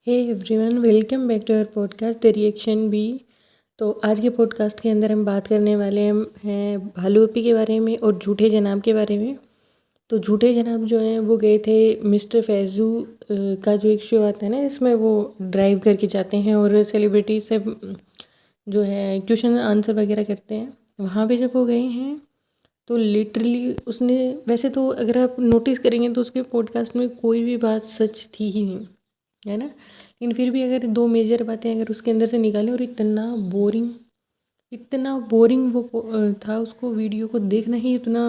Hey everyone, welcome back to our podcast the reaction B. तो आज के podcast के अंदर हम बात करने वाले हैं भालू अपी के बारे में और झूठे जनाब के बारे में। तो झूठे जनाब जो हैं वो गए थे मिस्टर फैज़ू का जो एक शो आता है ना, इसमें वो ड्राइव करके जाते हैं और सेलिब्रिटी से जो है क्वेश्चन आंसर वगैरह करते हैं। वहाँ पे जब वो गए हैं तो लिटरली उसने, वैसे तो अगर आप नोटिस करेंगे तो उसके पॉडकास्ट में कोई भी बात सच थी ही नहीं, है ना। लेकिन फिर भी अगर दो मेजर बातें अगर उसके अंदर से निकालें, और इतना बोरिंग वो था, उसको वीडियो को देखना ही इतना,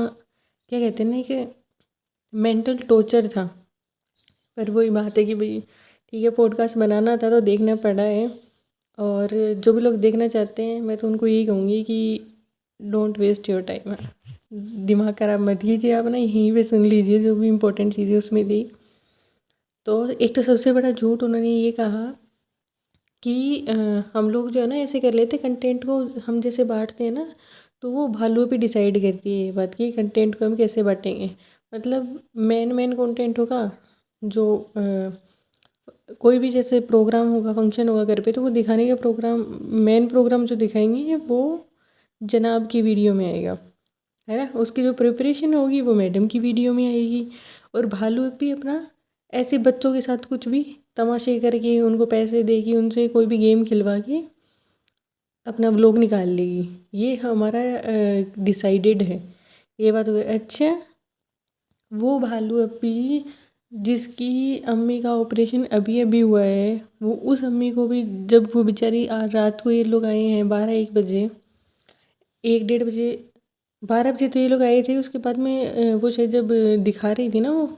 क्या कहते हैं ना, कि मेंटल टॉर्चर था। पर वही बात है कि भाई ठीक है, पॉडकास्ट बनाना था तो देखना पड़ा है। और जो भी लोग देखना चाहते हैं मैं तो उनको यही कहूँगी कि डोंट वेस्ट योर टाइम, दिमाग खराब मत कीजिए, आप ना यहीं पे सुन लीजिए जो भी इम्पोर्टेंट चीज़ें उसमें थी। तो एक तो सबसे बड़ा झूठ उन्होंने ये कहा कि हम लोग जो है ना ऐसे कर लेते, कंटेंट को हम जैसे बांटते हैं ना, तो वो भालू पे डिसाइड करती है ये बात कि कंटेंट को हम कैसे बांटेंगे। मतलब मेन कंटेंट होगा जो कोई भी जैसे प्रोग्राम होगा, फंक्शन होगा घर पे, तो वो दिखाने का प्रोग्राम, मेन प्रोग्राम जो दिखाएंगे वो जनाब की वीडियो में आएगा, है ना। उसकी जो प्रिपरेशन होगी वो मैडम की वीडियो में आएगी। और भालू भी अपना ऐसे बच्चों के साथ कुछ भी तमाशे करके, उनको पैसे देगी, उनसे कोई भी गेम खिलवा के अपना व्लॉग निकाल लेगी। ये हमारा डिसाइडेड है, ये बात हो गई। अच्छा, वो भालू अपी जिसकी अम्मी का ऑपरेशन अभी अभी हुआ है, वो उस अम्मी को भी, जब वो बेचारी रात को ये लोग आए हैं 12-1 बजे, 1-1:30 बजे, 12 बजे तो ये लोग आए थे। उसके बाद में वो शायद जब दिखा रही थी ना वो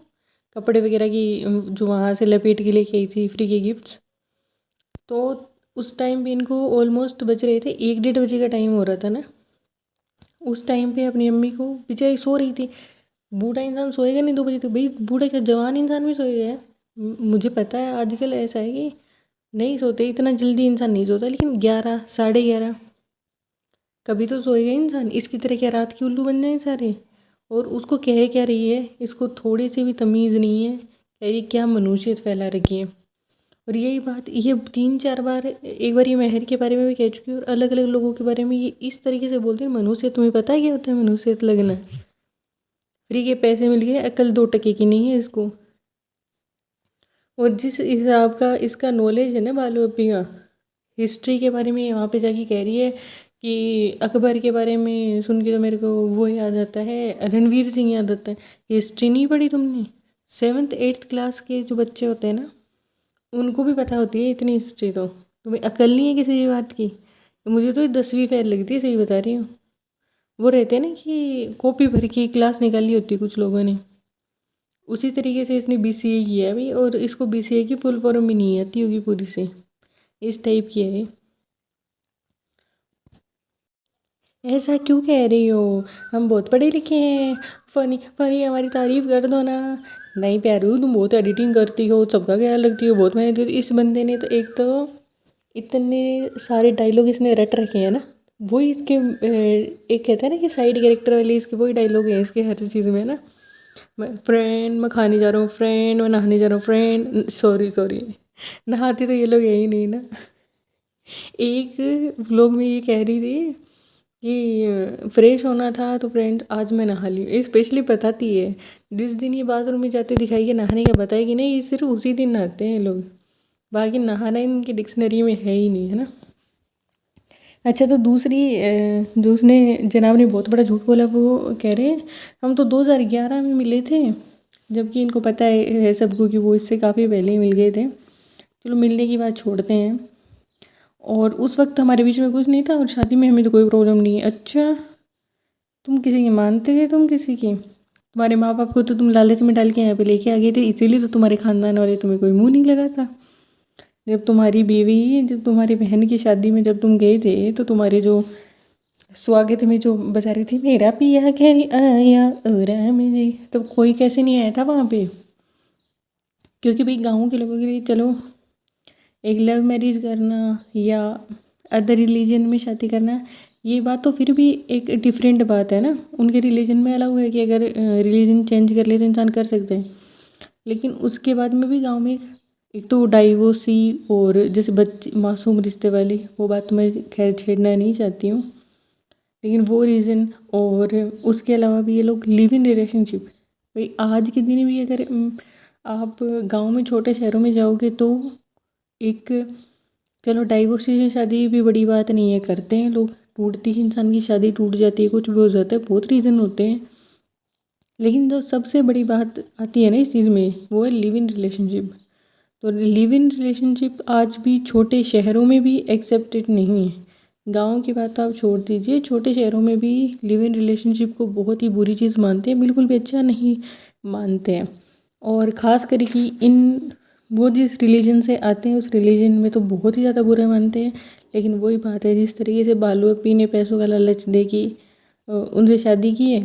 कपड़े वगैरह की, जो वहाँ से लपेट के लेके आई थी फ्री के गिफ्ट्स, तो उस टाइम भी इनको ऑलमोस्ट बज रहे थे, 1-1:30 बजे का टाइम हो रहा था ना। उस टाइम पे अपनी अम्मी को, बेचारी सो रही थी। बूढ़ा इंसान सोएगा नहीं 2 बजे तक, भाई बूढ़ा क्या, जवान इंसान भी सोएगा है। मुझे पता है आजकल ऐसा है कि नहीं सोते, इतना जल्दी इंसान नहीं सोता, लेकिन 11, 11:30 कभी तो सोएगा इंसान। इसकी तरह क्या रात की उल्लू बन जाए सारे। और उसको कह क्या रही है, इसको थोड़ी सी भी तमीज़ नहीं है, कह रही क्या मनुष्यत फैला रखी है। और यही बात ये 3-4 बार, एक बार ये मेहर के बारे में भी कह चुकी है, और अलग अलग लोगों के बारे में ये इस तरीके से बोलते हैं, मनुष्य, तुम्हें पता है क्या होता है मनुष्यत लगना। फ्री के पैसे मिल गए, अकल 2 टके की नहीं है इसको। और जिस हिसाब का इसका नॉलेज है ना बालू अप्पी का, हिस्ट्री के बारे में, यहाँ पे जाके कह रही है कि अकबर के बारे में सुन के तो मेरे को वो याद आता है, रणवीर सिंह याद आता है। हिस्ट्री नहीं पढ़ी तुमने? 7th-8th क्लास के जो बच्चे होते हैं ना, उनको भी पता होती है इतनी हिस्ट्री। तो तुम्हें अकल नहीं है किसी भी बात की। मुझे तो ये 10वीं फेल लगती है, सही बता रही हूँ। वो रहते हैं ना कि कॉपी भर की क्लास निकाली होती है कुछ लोगों ने, उसी तरीके से इसने BCA किया है भाई। और इसको BCA की फुल फॉर्म भी नहीं आती होगी पूरी से, इस टाइप की है। ऐसा क्यों कह रही हो, हम बहुत पढ़े लिखे हैं, फनी फनी हमारी तारीफ कर दो ना। नहीं प्यारू, तुम बहुत एडिटिंग करती हो, सबका ख्याल रखती हो, बहुत मेहनत करती हो। इस बंदे ने तो एक तो इतने सारे डायलॉग इसने रट रखे हैं ना, वही इसके एक कहते हैं ना कि साइड कैरेक्टर वाले, इसके वही डायलॉग हैं इसके हर चीज़ में ना। मैं खाने जा रहा हूँ, फ्रेंड मैं नहाने जा रहा हूँ, फ्रेंड सॉरी सॉरी, नहाते तो ये लोग है ही नहीं ना। एक व्लॉग में ये कह रही थी कि फ्रेश होना था तो फ्रेंड्स आज मैं नहा ली, ये स्पेशली बताती है। जिस दिन ये बाथरूम में जाते दिखाई नहाने का, बताएगी नहीं, ये सिर्फ उसी दिन नहाते हैं लोग, बाकी नहाना इनकी डिक्शनरी में है ही नहीं, है ना। अच्छा, तो दूसरी जो उसने जनाब ने बहुत बड़ा झूठ बोला, वो कह रहे हैं हम तो 2011 में मिले थे, जबकि इनको पता है सबको कि वो इससे काफ़ी पहले ही मिल गए थे। चलो मिलने की बात छोड़ते हैं, और उस वक्त हमारे बीच में कुछ नहीं था, और शादी में हमें तो कोई प्रॉब्लम नहीं है। अच्छा, तुम किसी की मानते थे, तुम किसी की, तुम्हारे माँ बाप को तो तुम लालच में डाल के यहाँ पे लेके आ गए थे, इसीलिए तो तुम्हारे खानदान वाले तुम्हें कोई मुँह नहीं लगाता। जब तुम्हारी बीवी, जब तुम्हारी बहन की शादी में जब तुम गए थे, तो तुम्हारे जो स्वागत में जो बजा रही थी, मेरा पिया कह आया ओ राम जी, तो कोई कैसे नहीं आया था वहाँ पे। क्योंकि भाई गाँव के लोगों के लिए चलो, एक लव मैरिज करना या अदर रिलीजन में शादी करना, ये बात तो फिर भी एक डिफरेंट बात है ना। उनके रिलीजन में अलाउ है कि अगर रिलीजन चेंज कर ले तो इंसान कर सकते हैं, लेकिन उसके बाद में भी गांव में एक तो डाइवोर्सी और जैसे बच्चे मासूम रिश्ते वाली, वो बात तो मैं खैर छेड़ना नहीं चाहती हूँ, लेकिन वो रीज़न और उसके अलावा भी ये लोग लिव इन रिलेशनशिप। भाई आज के दिन भी अगर आप गांव में छोटे शहरों में जाओगे तो एक, चलो डाइवोर्स से शादी भी बड़ी बात नहीं है, करते हैं लोग, टूटती ही इंसान की शादी टूट जाती है, कुछ भी हो जाता है, बहुत रीज़न होते हैं, लेकिन जो सबसे बड़ी बात आती है ना इस चीज़ में, वो है लिव इन रिलेशनशिप। तो लिव इन रिलेशनशिप आज भी छोटे शहरों में भी एक्सेप्टेड नहीं है। गाँव की बात तो आप छोड़ दीजिए, छोटे शहरों में भी लिव इन रिलेशनशिप को बहुत ही बुरी चीज़ मानते हैं, बिल्कुल भी अच्छा नहीं मानते हैं। और ख़ास करके इन वो जिस रिलीजन से आते हैं उस रिलीजन में तो बहुत ही ज़्यादा बुरा मानते हैं। लेकिन वही बात है, जिस तरीके से बालू अप्पी ने पैसों का लालच दे के उनसे शादी की है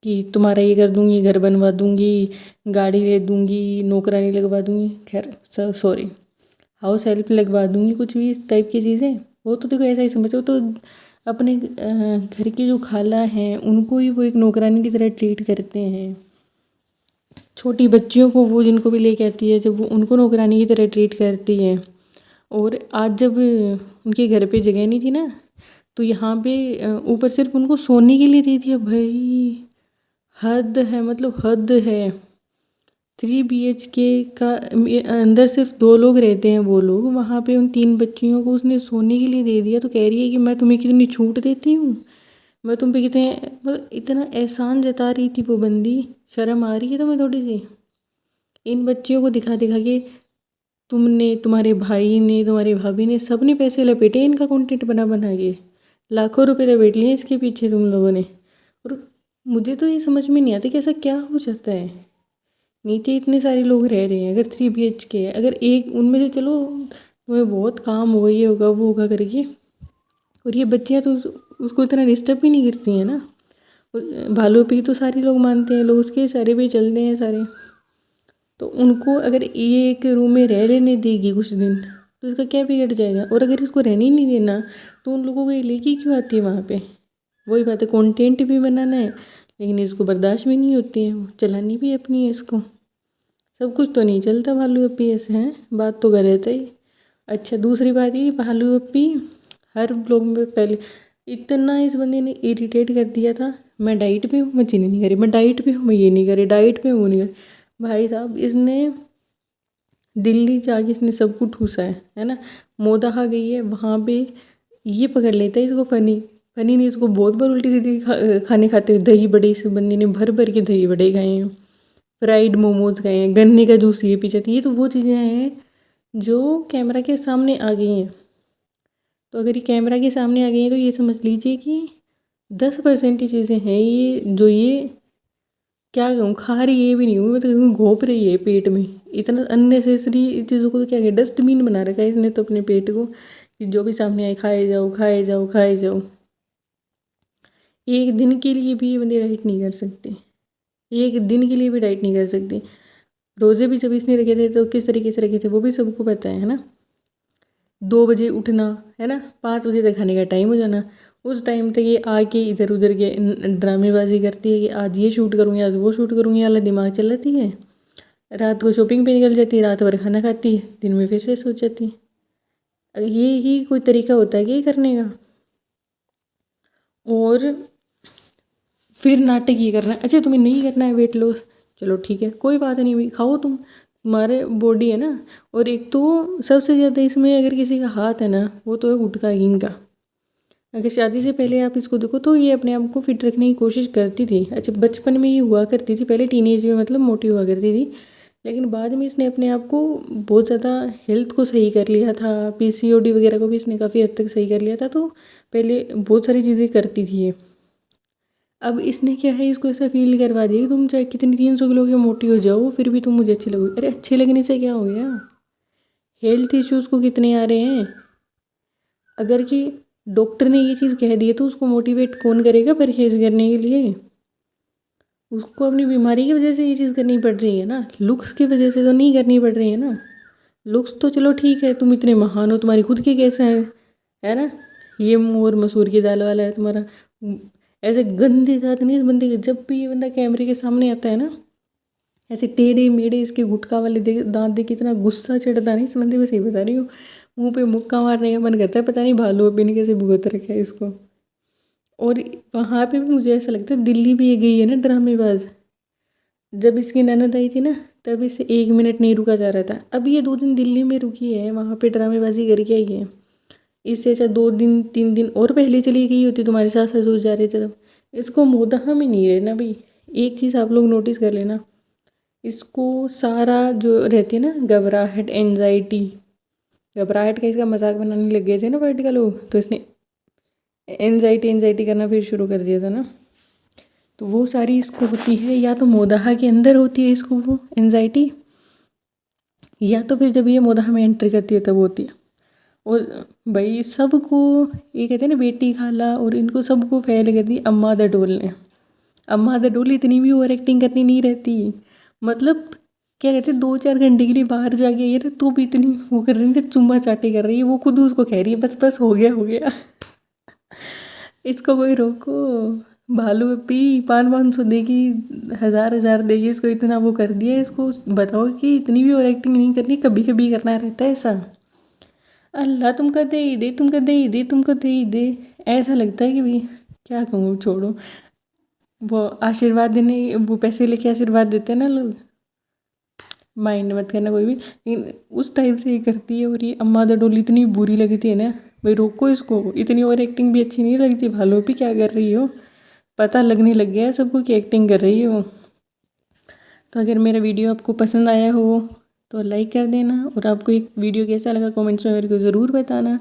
कि तुम्हारा ये कर दूंगी, घर बनवा दूंगी, गाड़ी ले दूंगी, नौकरानी लगवा दूंगी, खैर सॉरी हाउस हेल्प लगवा दूंगी, कुछ भी इस टाइप की चीज़ें, वो तो देखो ऐसा ही समझो। तो अपने घर की जो खाला हैं उनको ही वो एक नौकरानी की तरह ट्रीट करते हैं। छोटी बच्चियों को वो जिनको भी लेके आती है, जब वो उनको नौकरानी की तरह ट्रीट करती है। और आज जब उनके घर पे जगह नहीं थी ना, तो यहाँ पे ऊपर सिर्फ उनको सोने के लिए दे दिया। भाई हद है, मतलब हद है। 3 BHK का अंदर सिर्फ 2 लोग रहते हैं, वो लोग वहाँ पे उन 3 बच्चियों को उसने सोने के लिए दे दिया। तो कह रही है कि मैं तुम्हें कितनी छूट देती हूँ, मैं तुम पे कितने, मतलब इतना एहसान जता रही थी वो बंदी। शर्म आ रही है तुम्हें थोड़ी सी? इन बच्चियों को दिखा दिखा के तुमने, तुम्हारे भाई ने, तुम्हारी भाभी ने, सब ने पैसे लपेटे इनका कंटेंट बना बना के, लाखों रुपए लपेट लिए इसके पीछे तुम लोगों ने। और मुझे तो ये समझ में नहीं आता कि ऐसा क्या हो जाता है। नीचे इतने सारे लोग रह रहे हैं, अगर 3 BHK है, अगर एक उनमें से चलो तुम्हें बहुत काम होगा, ये होगा वो होगा करके, और ये बच्चियाँ तो उसको इतना डिस्टर्ब भी नहीं करती हैं ना। भालू पे तो सारे लोग मानते हैं, लोग उसके सारे भी चलते हैं सारे। तो उनको अगर ये एक रूम में रह लेने देगी कुछ दिन तो इसका क्या बिगड़ जाएगा? और अगर इसको रहने ही नहीं देना तो उन लोगों को ये लेके क्यों आती है वहाँ पे? वही बात है, कंटेंट भी बनाना है लेकिन इसको बर्दाश्त भी नहीं होती है, वो चलानी भी अपनी है इसको। सब कुछ तो नहीं चलता भालू अप्पी ऐसे हैं, बात तो गलत है। अच्छा दूसरी बात ये, भालू अप्पी हर ब्लॉग में पहले इतना इस बंदे ने इरिटेट कर दिया था, मैं डाइट पे हूँ, मैं चीनी नहीं करी, मैं डाइट पे हूँ, मैं ये नहीं करी, डाइट पे हूँ वो नहीं करी। भाई साहब इसने दिल्ली जाके इसने सब कुछ ठूसा है ना। मोदाहा गई है वहाँ पे, ये पकड़ लेता है इसको फनी, फनी नहीं, इसको बहुत बार उल्टी सीधी खाने खाते हुए, दही बड़े इस बंदी ने भर भर के दही बड़े खाए हैं, फ्राइड मोमोज खाए हैं, गन्ने का जूस ये पी जाती है। ये तो वो चीज़ें हैं जो कैमरा के सामने आ गई हैं। तो अगर ये कैमरा के सामने आ गई हैं तो ये समझ लीजिए कि 10% ही चीज़ें हैं ये जो ये, क्या कहूँ, खा रही है भी नहीं हूँ मैं तो कहूँ, घोप रही है पेट में। इतना अननेसेसरी चीज़ों को तो क्या है, डस्टबिन बना रखा है इसने तो अपने पेट को, कि जो भी सामने आए खाए जाओ खाए जाओ खाए जाओ। एक दिन के लिए भी ये बंदे डाइट नहीं कर सकते, एक दिन के लिए भी डाइट नहीं कर सकते। रोज़े भी जब इसने रखे थे तो किस तरीके से रखे थे वो भी सबको पता है ना। 2 बजे उठना है ना, 5 बजे तक खाने का टाइम हो जाना, उस टाइम तक ये आके इधर उधर के ड्रामेबाजी करती है कि आज ये शूट करूँगी, आज वो शूट करूँगी, वाला दिमाग चलाती है। रात को शॉपिंग पे निकल जाती है, रात भर खाना खाती है, दिन में फिर से सो जाती है। ये ही कोई तरीका होता है कि ये करने का? और फिर नाटक ये करना है, अच्छा तुम्हें नहीं करना है वेट लॉस, चलो ठीक है कोई बात नहीं भाई, खाओ तुम, तुम्हारे बॉडी है ना। और एक तो सबसे ज़्यादा इसमें अगर किसी का हाथ है ना, वो तो है गुटखा किंग का। अगर शादी से पहले आप इसको देखो तो ये अपने आप को फिट रखने की कोशिश करती थी। अच्छा बचपन में ये हुआ करती थी, पहले टीनेज में मतलब मोटी हुआ करती थी, लेकिन बाद में इसने अपने आप को बहुत ज़्यादा हेल्थ को सही कर लिया था, PCOD वगैरह को भी इसने काफ़ी हद तक सही कर लिया था। तो पहले बहुत सारी चीज़ें करती थी ये। अब इसने क्या है, इसको ऐसा फील करवा दिया कि तुम चाहे कितनी 300 किलो की मोटी हो जाओ फिर भी तुम मुझे अच्छी लगोगी। अरे अच्छे लगने से क्या हो गया? हेल्थ इश्यूज़ को कितने आ रहे हैं? अगर कि डॉक्टर ने ये चीज़ कह दी है तो उसको मोटिवेट कौन करेगा परहेज़ करने के लिए? उसको अपनी बीमारी की वजह से ये चीज़ करनी पड़ रही है ना, लुक्स की वजह से तो नहीं करनी पड़ रही है ना। लुक्स तो चलो ठीक है, तुम इतने महान हो, तुम्हारी खुद के कैसे हैं, है ना, ये मुँह और मसूर की दाल वाला है तुम्हारा। ऐसे गंदे दांत नहीं इस बंदे के, जब भी ये बंदा कैमरे के सामने आता है ना ऐसे टेढ़े मेढ़े इसके गुटका वाले दांत देख के इतना गुस्सा चढ़ता नहीं, इस बंदे में सही बता रही हूँ। मुंह पे मुक्का मारने का मन करता है, पता नहीं भालू अभी ने कैसे भुगत रखा है इसको। और वहाँ पे भी मुझे ऐसा लगता है दिल्ली भी ये गई है ना ड्रामेबाज। जब इसकी ननद आई थी ना तब इसे 1 मिनट नहीं रुका जा रहा था, अब ये 2 दिन दिल्ली में रुकी है, वहाँ पे ड्रामेबाजी करके आई है। इससे अच्छा 2 दिन 3 दिन और पहले चली गई होती, तुम्हारे सास ससुर जा रहे थे तब। इसको मोदहा में नहीं रहना भाई। एक चीज़ आप लोग नोटिस कर लेना, इसको सारा जो रहती है ना घबराहट एनजाइटी, घबराहट का इसका मजाक बनाने लग गए थे ना वर्ड का लोग, तो इसने एनजाइटी एनजाइटी करना फिर शुरू कर दिया था ना। तो वो सारी इसको होती है, या तो मोदहा के अंदर होती है इसको वो एनजाइटी, या तो फिर जब ये मोदहा में एंट्री करती है तब होती है। और भाई सबको ये कहते हैं ना बेटी खाला, और इनको सबको फेल कर दी अम्मा द डोल ने। अम्मा द डोल इतनी भी ओवर एक्टिंग करनी नहीं रहती, मतलब क्या कहते हैं 2-4 घंटे के लिए बाहर जाके ये ना तो भी इतनी वो कर रही है, चुम्मा चाटी कर रही है, वो खुद उसको कह रही है बस बस हो गया हो गया। इसको कोई रोको। भालू अप्पी 500-500 देगी, 1000-1000 देगी, इसको इतना वो कर दिया। इसको बताओ कि इतनी भी ओवर एक्टिंग नहीं करनी, कभी कभी करना रहता है ऐसा। अल्लाह तुमको दे ही दे, तुमको दे ही दे, तुमको दे ही दे, ऐसा लगता है कि भाई क्या कहूँ, छोड़ो। वो आशीर्वाद देने, वो पैसे लेके आशीर्वाद देते हैं ना लोग, माइंड मत करना कोई भी, लेकिन उस टाइप से ये करती है। और ये अम्मा द डोली इतनी बुरी लगती है ना भाई, रोको इसको, इतनी ओवर एक्टिंग भी अच्छी नहीं लगती। भालो भी क्या कर रही हो, पता लगने लग गया है सबको कि एक्टिंग कर रही है वो। तो अगर मेरा वीडियो आपको पसंद आया हो तो लाइक कर देना, और आपको एक वीडियो कैसा लगा कमेंट्स में मेरे को ज़रूर बताना।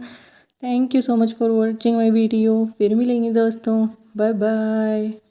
Thank you so much for watching my video, फिर मिलेंगे दोस्तों, बाय बाय।